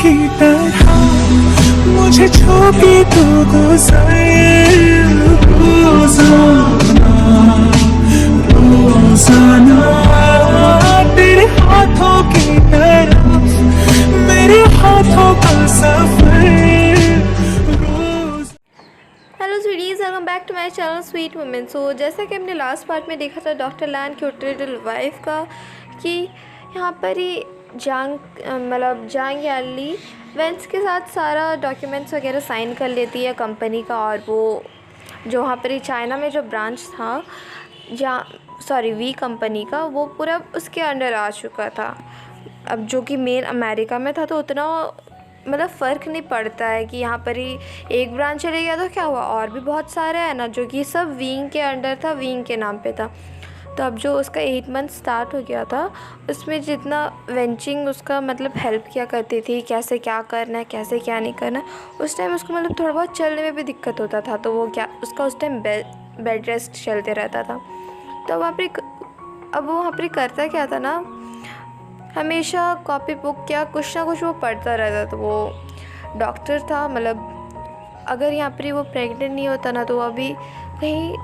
की तरह मुझे छू के तू गुजर रोजाना रोजाना तेरे हाथों की तरफ मेरे हाथों का सफर रोज। Hello sweeties, welcome back to my channel sweet women. So जैसा कि हमने लास्ट पार्ट में देखा था डॉक्टर लैन की लिटिल वाइफ का, कि यहाँ पर ही जांग याली वेंस के साथ सारा डॉक्यूमेंट्स वगैरह साइन कर लेती है कंपनी का, और वो जो वहाँ पर ही चाइना में जो ब्रांच था वी कंपनी का, वो पूरा उसके अंडर आ चुका था। अब जो कि मेन अमेरिका में था, तो उतना फ़र्क नहीं पड़ता है कि यहाँ पर ही एक ब्रांच चले गया तो क्या हुआ, और भी बहुत सारे हैं ना, जो कि सब विंग के अंडर था, विंग के नाम पे था। तो अब जो उसका 8 मंथ स्टार्ट हो गया था, उसमें जितना वेंचिंग उसका हेल्प किया करती थी, कैसे क्या करना है, कैसे क्या नहीं करना, उस टाइम उसको थोड़ा बहुत चलने में भी दिक्कत होता था। तो वो क्या उसका उस टाइम बेड रेस्ट चलते रहता था। तो अब वहाँ पर करता क्या था ना, हमेशा कॉपी बुक या कुछ ना कुछ वो पढ़ता रहता। तो वो डॉक्टर था, अगर यहाँ पर वो प्रेग्नेंट नहीं होता ना, तो वो अभी कहीं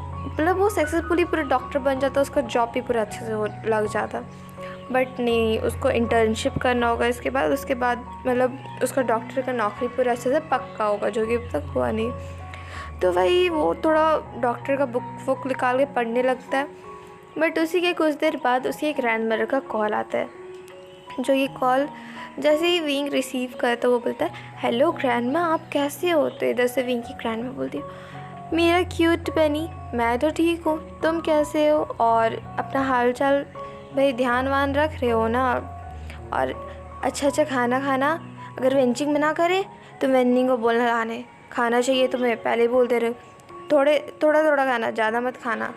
वो सक्सेसफुली पूरा डॉक्टर बन जाता, उसका जॉब भी पूरा अच्छे से हो लग जाता। बट नहीं, उसको इंटर्नशिप करना होगा उसके बाद उसका डॉक्टर का नौकरी पूरा अच्छे से पक्का होगा, जो कि अब तक हुआ नहीं। तो वही वो थोड़ा डॉक्टर का बुक निकाल के पढ़ने लगता है। बट उसी के कुछ देर बाद उसकी एक ग्रैंड मदर का कॉल आता है, जो ये कॉल जैसे ही विंग रिसीव करता, वो बोलता है, हेलो ग्रैंडमा, आप कैसे हो? तो इधर से विंग की ग्रैंडमा बोलती है, मेरा क्यूट बनी, मैं तो ठीक हूँ, तुम कैसे हो? और अपना हाल चाल भाई ध्यान वान रख रहे हो ना? और अच्छा खाना खाना, अगर वेंचिंग मना करे तो वेंडिंग को बोलना आने खाना चाहिए तुम्हें, पहले बोल दे रहे हो, थोड़ा खाना, ज़्यादा मत खाना।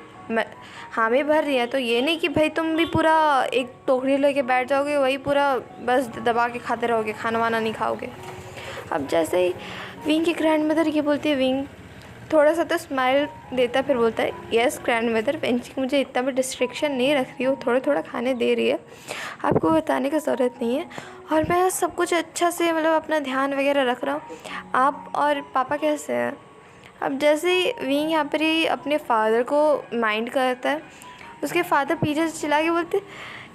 हामी भर रही है तो ये नहीं कि भाई तुम भी पूरा एक टोकरी लेके बैठ जाओगे, वही पूरा बस दबा के खाते रहोगे, खाना वाना नहीं खाओगे। अब जैसे ही विंग की ग्रैंड मदर ये बोलती है, विंग थोड़ा सा तो स्माइल देता, फिर बोलता है, यस ग्रैंड मदर, वेंचिंग मुझे इतना भी डिस्ट्रिक्शन नहीं रख रही हो, थोड़ा खाने दे रही है, आपको बताने की ज़रूरत नहीं है, और मैं सब कुछ अच्छा से अपना ध्यान वगैरह रख रहा हूँ। आप और पापा कैसे हैं? अब जैसे ही विंग यहाँ पर ही अपने फादर को माइंड करता है, उसके फादर पीछे से चिल्ला के बोलते,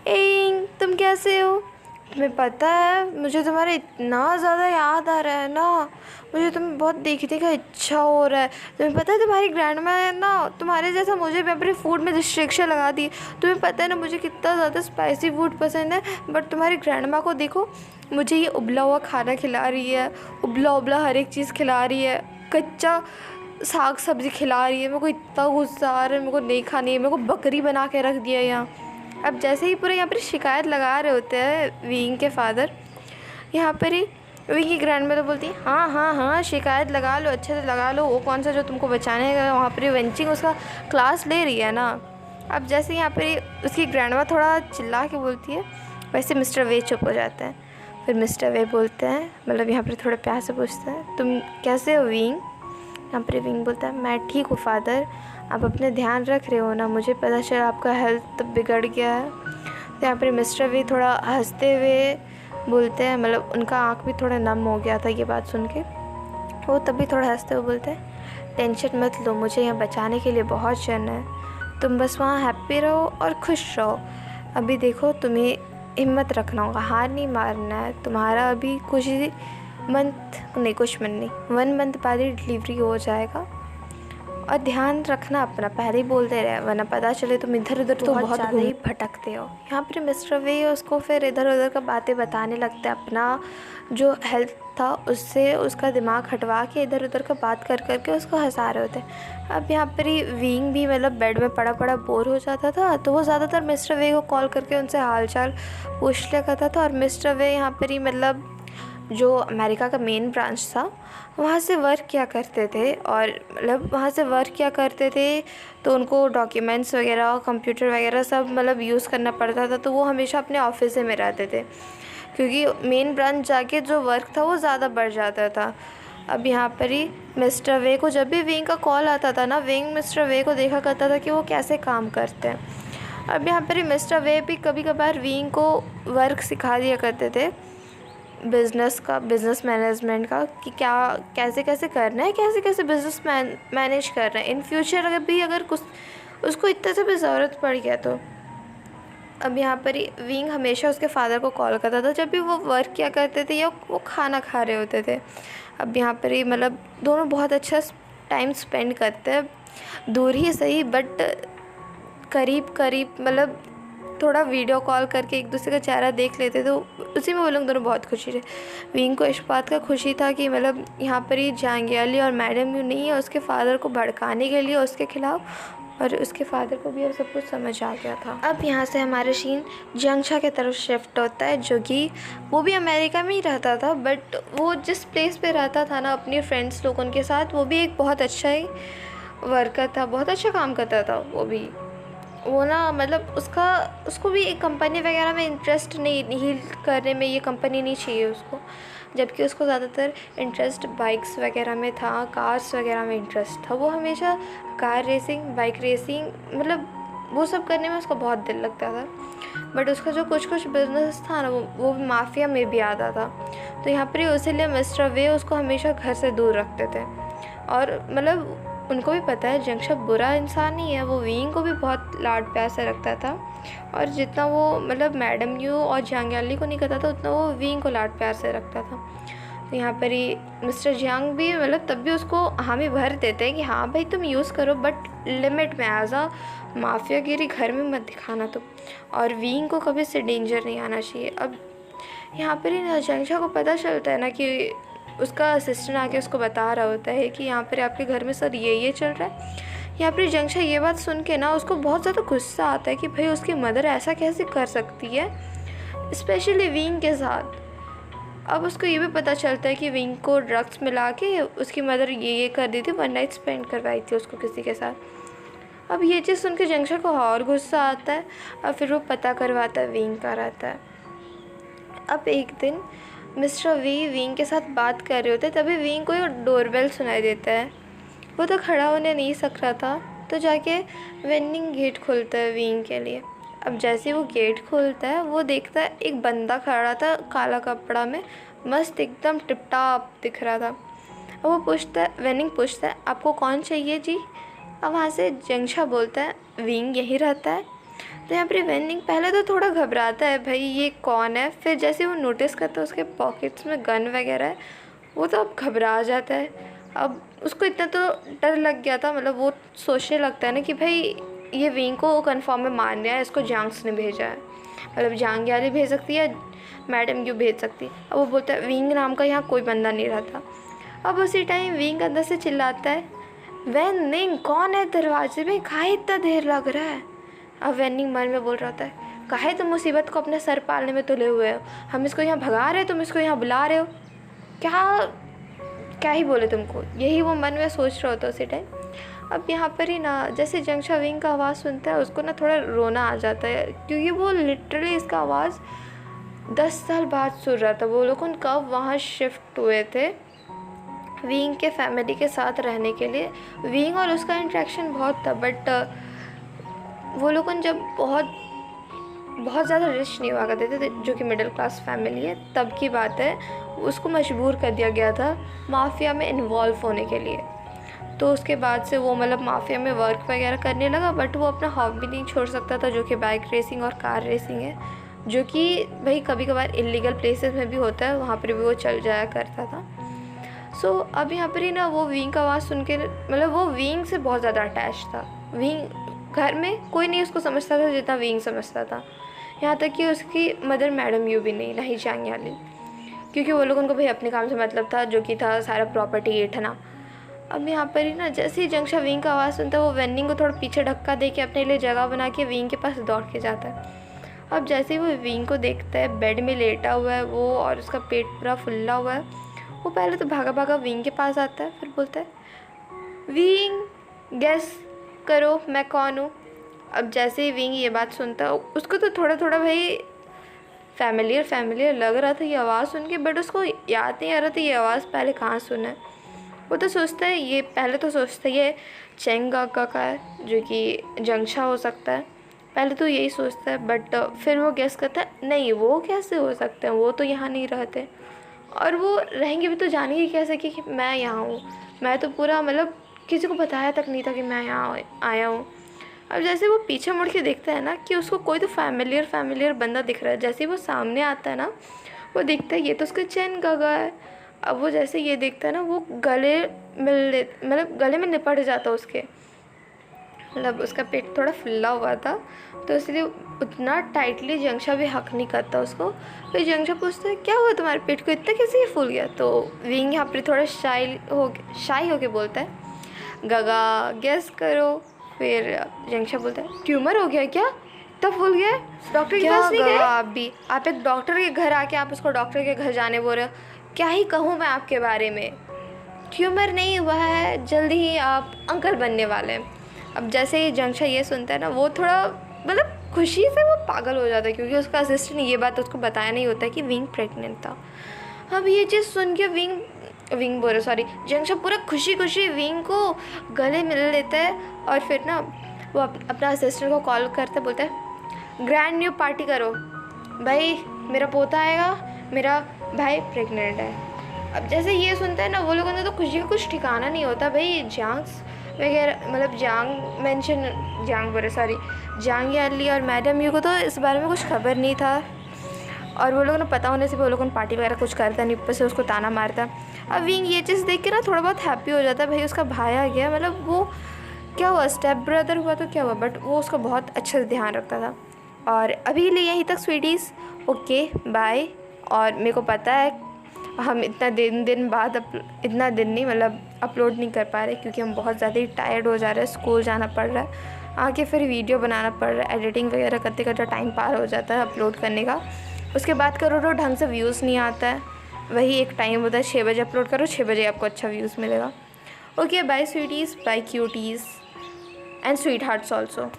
ए तुम कैसे हो? तुम्हें पता है मुझे तुम्हारा इतना ज़्यादा याद आ रहा है ना, मुझे तुम्हें बहुत देखने का इच्छा हो रहा है। तुम्हें पता है तुम्हारी ग्रैंडमा है ना, तुम्हारे जैसा मुझे भी अपने फूड में रिस्ट्रिक्शन लगा दी। तुम्हें पता है ना मुझे कितना ज़्यादा स्पाइसी फूड पसंद है, बट तुम्हारी ग्रैंडमा को देखो, मुझे ये उबला हुआ खाना खिला रही है, उबला हर एक चीज़ खिला रही है, कच्चा साग सब्ज़ी खिला रही है। मेरे को इतना गुस्सा आ रहा है, मेरे को नहीं खानी है, मेरे को बकरी बना के रख दिया यहाँ। अब जैसे ही पूरे यहाँ पर शिकायत लगा रहे होते हैं विंग के फादर, यहाँ पर ही विंग की ग्रैंड मदर बोलती है, हाँ शिकायत लगा लो, अच्छे से लगा लो, वो कौन सा जो तुमको बचाने गया, वहाँ पर वेंचिंग उसका क्लास ले रही है ना। अब जैसे यहाँ पर उसकी ग्रैंडमा थोड़ा चिल्ला के बोलती है, वैसे मिस्टर वे चुप हो जाते हैं। फिर मिस्टर वे बोलते हैं, यहाँ पर थोड़ा प्यार से पूछते हैं, तुम कैसे हो विंग? यहाँ पर विंग बोलता है, मैं ठीक हूँ फादर, आप अपने ध्यान रख रहे हो ना, मुझे पता चला आपका हेल्थ बिगड़ गया है। तो यहाँ पर मिस्टर वे थोड़ा हंसते हुए बोलते हैं, उनका आँख भी थोड़ा नम हो गया था ये बात सुन के, वो तभी थोड़ा हंसते हुए बोलते हैं, टेंशन मत लो, मुझे यहाँ बचाने के लिए बहुत जन है, तुम बस वहाँ हैप्पी रहो और खुश रहो। अभी देखो, तुम्हें हिम्मत रखना होगा, हार नहीं मारना है, तुम्हारा अभी कुछ मंथ नहीं 1 मंथ बाद ही डिलीवरी हो जाएगा, और ध्यान रखना अपना, पहले ही बोलते रहे, वरना पता चले तुम इधर उधर तो बहुत ज़्यादा ही भटकते हो। यहाँ पर मिस्टर वे उसको फिर इधर उधर का बातें बताने लगते हैं, अपना जो हेल्थ था उससे उसका दिमाग हटवा के इधर उधर का बात कर करके उसको हंसा रहे होते हैं। अब यहाँ पर ही विंग भी बेड में पड़ा बोर हो जाता था, तो वो ज़्यादातर मिस्टर वे को कॉल करके उनसे हाल चाल पूछ लिया करता था। और मिस्टर वे यहाँ पर ही जो अमेरिका का मेन ब्रांच था, वहाँ से वर्क किया करते थे, और वहाँ से वर्क किया करते थे तो उनको डॉक्यूमेंट्स वगैरह, कंप्यूटर वगैरह सब यूज़ करना पड़ता था, तो वो हमेशा अपने ऑफिस में रहते थे, क्योंकि मेन ब्रांच जाके जो वर्क था वो ज़्यादा बढ़ जाता था। अब यहाँ पर ही मिस्टर वे को जब भी विंग का कॉल आता था ना, विंग मिस्टर वे को देखा करता था कि वो कैसे काम करते हैं। अब यहाँ पर ही मिस्टर वे भी कभी कभार विंग को वर्क सिखा दिया करते थे, बिज़नेस मैनेजमेंट का कि क्या कैसे कैसे करना है, कैसे कैसे बिज़नेस मैनेज करना है इन फ्यूचर, अगर कुछ उसको इतने से भी ज़रूरत पड़ गया तो। अब यहाँ पर ही विंग हमेशा उसके फादर को कॉल करता था जब भी वो वर्क किया करते थे या वो खाना खा रहे होते थे। अब यहाँ पर ही मतलब दोनों बहुत अच्छा टाइम स्पेंड करते हैं, दूर ही सही बट करीब करीब, मतलब थोड़ा वीडियो कॉल करके एक दूसरे का चेहरा देख लेते तो उसी में वो लोग दोनों बहुत खुशी थे। विंग को इस बात का खुशी था कि मतलब यहाँ पर ही जांगियाली और मैडम यू नहीं है उसके फादर को भड़काने के लिए उसके खिलाफ़, और उसके फादर को भी अब सब कुछ समझ आ गया था। अब यहाँ से हमारा सीन जंगशा की तरफ शिफ्ट होता है, जो कि वो भी अमेरिका में ही रहता था, बट वो जिस प्लेस पे रहता था ना अपनी फ्रेंड्स लोगों के साथ, वो भी एक बहुत अच्छा ही वर्कर था, बहुत अच्छा काम करता था वो ना, मतलब उसको भी एक कंपनी वगैरह में इंटरेस्ट नहीं करने में, ये कंपनी नहीं चाहिए उसको, जबकि उसको ज़्यादातर इंटरेस्ट बाइक्स वगैरह में था, कार्स वगैरह में इंटरेस्ट था। वो हमेशा कार रेसिंग, बाइक रेसिंग, मतलब वो सब करने में उसका बहुत दिल लगता था। बट उसका जो कुछ बिजनेस था ना वो माफिया में भी आता था, तो यहाँ पर इसीलिए मिस्टर वे उसको हमेशा घर से दूर रखते थे। और मतलब उनको भी पता है जंगशा बुरा इंसान नहीं है, वो विंग को भी बहुत लाड प्यार से रखता था, और जितना वो मतलब मैडम यू और जांग्याली को नहीं करता था उतना वो विंग को लाड प्यार से रखता था। तो यहाँ पर ही मिस्टर जियांग भी मतलब तब भी उसको हामी भर देते हैं कि हाँ भाई तुम यूज़ करो बट लिमिट में, एज अ माफियागिरी घर में मत दिखाना तुम, और विंग को कभी से डेंजर नहीं आना चाहिए। अब यहाँ पर ही जंगशा को पता चलता है ना कि उसका असिस्टेंट आके उसको बता रहा होता है कि यहाँ पर आपके घर में सर ये चल रहा है। यहाँ पर जंगशा ये बात सुन के ना उसको बहुत ज़्यादा गुस्सा आता है कि भाई उसकी मदर ऐसा कैसे कर सकती है, स्पेशली विंग के साथ। अब उसको ये भी पता चलता है कि विंग को ड्रग्स मिला के उसकी मदर ये कर दी थी, 1 नाइट स्पेंड करवाई थी उसको किसी के साथ। अब ये चीज़ सुन के जंगशा को और गुस्सा आता है, और फिर वो पता करवाता है विंग का रहता है। अब एक दिन मिस्टर वी विंग के साथ बात कर रहे होते तभी विंग को डोरबेल सुनाई देता है। वो तो खड़ा होने नहीं सक रहा था, तो जाके वेंडिंग गेट खोलता है विंग के लिए। अब जैसे वो गेट खोलता है वो देखता है एक बंदा खड़ा था काला कपड़ा में, मस्त एकदम टिपटाप दिख रहा था। अब वो वेनिंग पूछता है आपको कौन चाहिए जी। अब वहाँ से जंगशा बोलता है विंग यहीं रहता है। तो यहाँ पर वेनिंग पहले तो थोड़ा घबराता है भाई ये कौन है, फिर जैसे वो नोटिस करता है उसके पॉकेट्स में गन वगैरह है, वो तो अब घबरा जाता है। अब उसको इतना तो डर लग गया था, मतलब वो सोचने लगता है ना कि भाई ये विंग को कन्फर्म में मारने है, इसको जांग्स ने भेजा है, मतलब जांग्याली भेज सकती है, मैडम क्यों भेज सकती है। अब वो बोलता है विंग नाम का यहाँ कोई बंदा नहीं रहता। अब उसी टाइम विंग अंदर से चिल्लाता है वेनिंग कौन है दरवाजे में, काहे इतना देर लग रहा है। अब वेनिंग मन में बोल रहा होता है काहे तुम मुसीबत को अपने सर पालने में तुले हुए हो, हम इसको यहाँ भगा रहे हो, तुम इसको यहाँ बुला रहे हो, क्या ही बोले तुमको, यही वो मन में सोच रहा होता उसी टाइम। अब यहाँ पर ही ना जैसे जंगशा विंग का आवाज़ सुनता है उसको ना थोड़ा रोना आ जाता है, क्योंकि वो लिटरली इसका आवाज़ 10 साल बाद सुन रहा था। वो लोग कब वहाँ शिफ्ट हुए थे विंग के फैमिली के साथ रहने के लिए। विंग और उसका इंटरेक्शन बहुत था, बट वो लोग जब बहुत ज़्यादा रिच नहीं हुआ करते थे, जो कि मिडिल क्लास फैमिली है, तब की बात है, उसको मजबूर कर दिया गया था माफिया में इन्वॉल्व होने के लिए। तो उसके बाद से वो मतलब माफिया में वर्क वगैरह करने लगा, बट वो अपना हॉबी नहीं छोड़ सकता था, जो कि बाइक रेसिंग और कार रेसिंग है, जो कि भाई कभी कभार इलीगल प्लेसेस में भी होता है, वहाँ पर भी वो चल जाया करता था। सो अब यहाँ पर ही ना वो विंग का आवाज़ सुन के, मतलब वो विंग से बहुत ज़्यादा अटैच था। विंग घर में कोई नहीं उसको समझता था जितना विंग समझता था, यहाँ तक कि उसकी मदर मैडम यू भी नहीं, ना ही जांग्याली, क्योंकि वो लोग उनको भाई अपने काम से मतलब था, जो कि था सारा प्रॉपर्टी ऐठना। अब यहाँ पर ही ना जैसे ही जंगशा विंग का आवाज़ सुनता है वो वेनिंग को थोड़ा पीछे धक्का दे के अपने लिए जगह बना के विंग के पास दौड़ के जाता है। अब जैसे ही वो विंग को देखता है बेड में लेटा हुआ है वो, और उसका पेट पूरा फुल्ला हुआ है, वो पहले तो भागा भागा विंग के पास आता है, फिर बोलता है विंग गेस करो मैं कौन हूँ। अब जैसे ही विंग ये बात सुनता है उसको तो थोड़ा थोड़ा भाई फैमिलियर लग रहा था ये आवाज़ सुन के, बट उसको याद नहीं आ रहा था ये आवाज़ पहले कहाँ सुना है। वो तो सोचता है ये चेंग का है, जो कि जंगशा हो सकता है, पहले तो यही सोचता है, बट फिर वो गेस करता है नहीं वो कैसे हो सकते हैं, वो तो यहाँ नहीं रहते, और वो रहेंगे भी तो जानेंगे कैसे कि मैं यहाँ हूँ। मैं तो पूरा मतलब किसी को बताया तक नहीं था कि मैं यहाँ आया हूँ। अब जैसे वो पीछे मुड़ के देखता है ना कि उसको कोई तो फैमिलियर बंदा दिख रहा है। जैसे ही वो सामने आता है ना, वो देखता है ये तो उसका चैन गगा है। अब वो जैसे ये देखता है ना, वो गले में लिपट जाता है उसके। मतलब उसका पेट थोड़ा फुला हुआ था, तो इसलिए उतना टाइटली जंक्षा भी हक नहीं करता उसको। फिर जंक्षा पूछता है क्या हुआ तुम्हारे पेट को इतना कैसे फूल गया। तो विंग यहाँ पर थोड़ा शाई होके बोलता है गगा गेस करो। फिर जंक्षा बोलता है ट्यूमर हो गया क्या, तब फूल गया, डॉक्टर के पास नहीं गए। आप एक डॉक्टर के घर आके आप उसको डॉक्टर के घर जाने बोल रहे हो, क्या ही कहूँ मैं आपके बारे में। ट्यूमर नहीं हुआ है, जल्दी ही आप अंकल बनने वाले हैं। अब जैसे ही जंक्षा ये सुनता है ना, वो थोड़ा मतलब खुशी से वो पागल हो जाता है, क्योंकि उसका असिस्टेंट ये बात उसको बताया नहीं होता है कि विंग प्रेग्नेंट था। अब ये चीज़ सुन के जंक्षा पूरा खुशी विंग को गले मिल लेता है, और फिर ना वो अपना असिस्टेंट को कॉल करते बोलता है ग्रैंड न्यू पार्टी करो भाई, मेरा पोता आएगा, मेरा भाई प्रेग्नेंट है। अब जैसे ये सुनता है ना, वो लोगों ने तो खुशी का कुछ ठिकाना नहीं होता भाई। वगैरह मतलब जांग याली और मैडम यू को तो इस बारे में कुछ खबर नहीं था, और वो लोगों ने पता होने से भी वो लोगों ने पार्टी वगैरह कुछ करता नहीं, ऊपर से उसको ताना मारता। अब विंग ये चीज़ देख के ना थोड़ा बहुत हैप्पी हो जाता है, भाई उसका भाई आ गया, मतलब वो क्या हुआ स्टेप ब्रदर हुआ तो क्या हुआ, बट वो उसका बहुत अच्छे से ध्यान रखता था। और अभी के लिए यहीं तक स्वीटीज़, ओके बाय। और मेरे को पता है हम इतना दिन बाद इतना दिन नहीं मतलब अपलोड नहीं कर पा रहे, क्योंकि हम बहुत ज़्यादा ही टायर्ड हो जा रहे हैं, स्कूल जाना पड़ रहा है, आके फिर वीडियो बनाना पड़ रहा है, एडिटिंग वगैरह करते करते टाइम पार हो जाता है अपलोड करने का। उसके बाद करो तो ढंग से व्यूज़ नहीं आता है, वही एक टाइम होता है 6 बजे अपलोड करो, 6 बजे आपको अच्छा व्यूज़ मिलेगा। Okay bye sweeties, bye cuties and sweet hearts also.